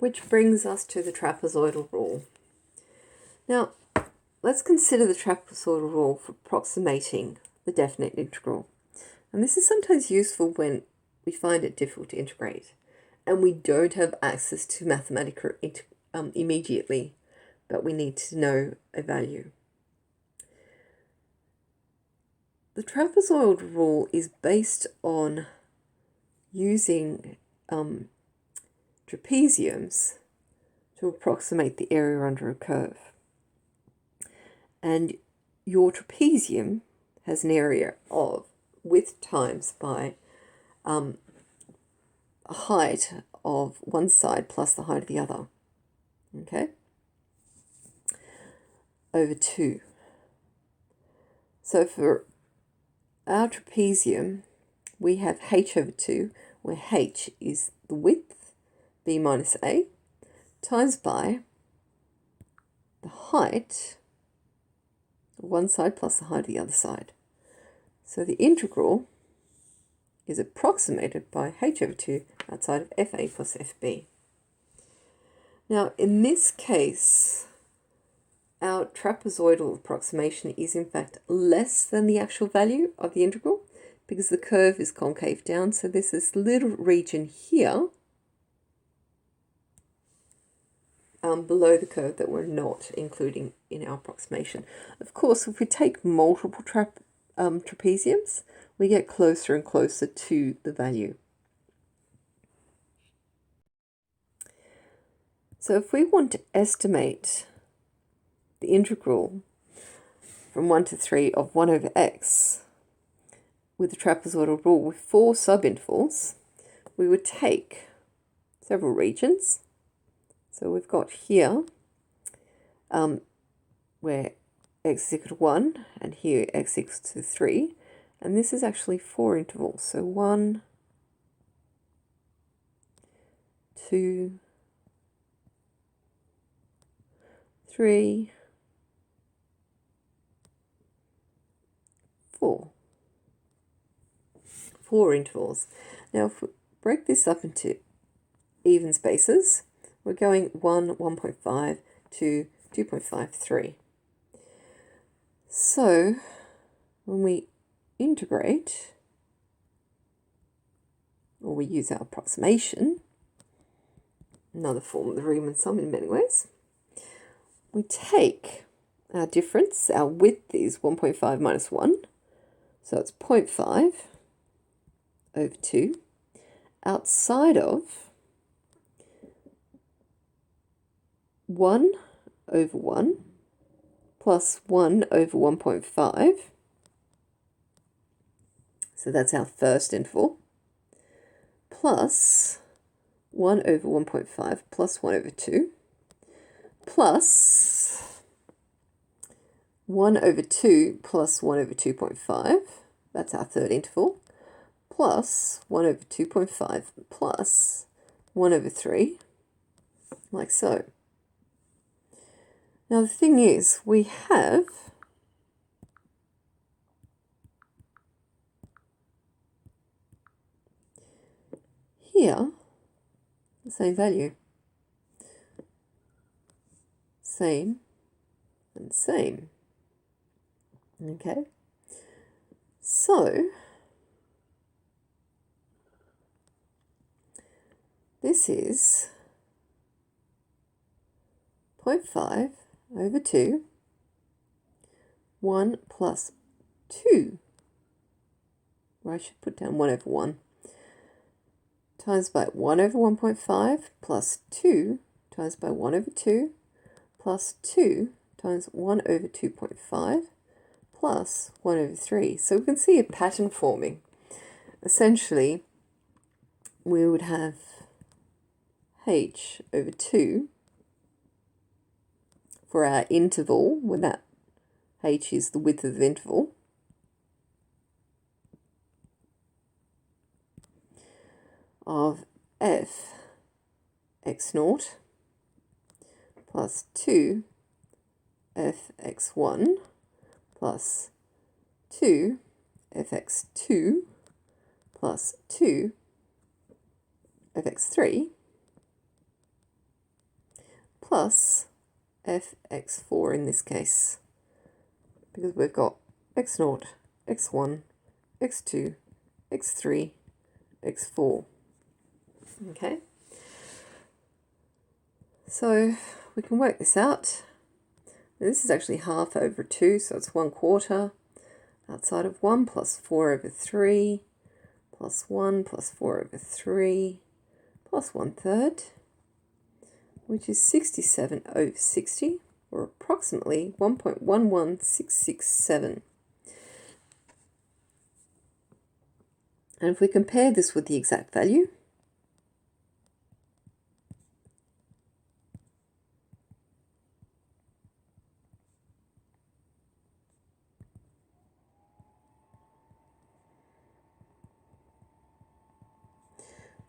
which brings us to the trapezoidal rule. Now, let's consider the trapezoidal rule for approximating the definite integral. And this is sometimes useful when we find it difficult to integrate and we don't have access to Mathematica immediately, but we need to know a value. The trapezoidal rule is based on using trapeziums to approximate the area under a curve. And your trapezium has an area of width times by a height of one side plus the height of the other, okay, over 2. So for our trapezium, we have h over 2, where h is the width, b minus a, times by the height of one side plus the height of the other side. So the integral is approximated by h over 2 outside of fa plus fb. Now, in this case, our trapezoidal approximation is in fact less than the actual value of the integral because the curve is concave down. So there's this little region here below the curve that we're not including in our approximation. Of course, if we take multiple trapeziums, we get closer and closer to the value. So if we want to estimate the integral from 1 to 3 of 1 over x with the trapezoidal rule with 4 subintervals, we would take several regions. So we've got here where x is equal to 1 and here x equals to 3. And this is actually 4 intervals. So 1, 2, 3, 4. 4 intervals. Now if we break this up into even spaces, we're going 1, 1.5, 2, 2.5, 3. So when we integrate, or we use our approximation, another form of the Riemann sum in many ways, we take our difference, our width is 1.5 minus 1, so it's 0.5 over 2, outside of 1 over 1 plus 1 over 1.5, so that's our first interval, plus 1 over 1.5 plus 1 over 2, plus 1 over 2 plus 1 over 2.5, that's our third interval, plus 1 over 2.5 plus 1 over 3, like so. Now the thing is, we have here the same value. Same and same. Okay, so this is 0.5 over 2, 1 plus 2, or I should put down 1 over 1, times by 1 over 1.5 plus 2 times by 1 over 2 plus 2 times 1 over 2.5 plus 1 over 3. So we can see a pattern forming. Essentially, we would have h over 2 for our interval, when that h is the width of the interval, of f x naught plus 2 f x1 plus 2 fx2 plus 2 fx3 plus fx4 in this case, because we've got x0, x1, x2, x3, x4. Okay, so we can work this out. This is actually half over 2, so it's 1/4 outside of 1 plus 4 over 3 plus 1 plus 4 over 3 plus 1/3, which is 67 over 60, or approximately 1.11667. And if we compare this with the exact value,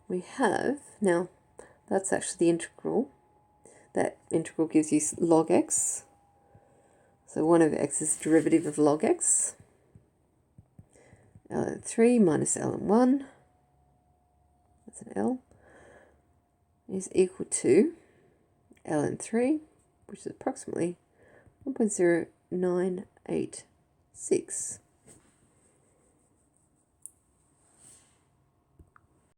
we have, now that's actually the integral. That integral gives you log x. So 1 over x is the derivative of log x. ln 3 minus ln 1, that's an L, is equal to ln 3, which is approximately 1.0986.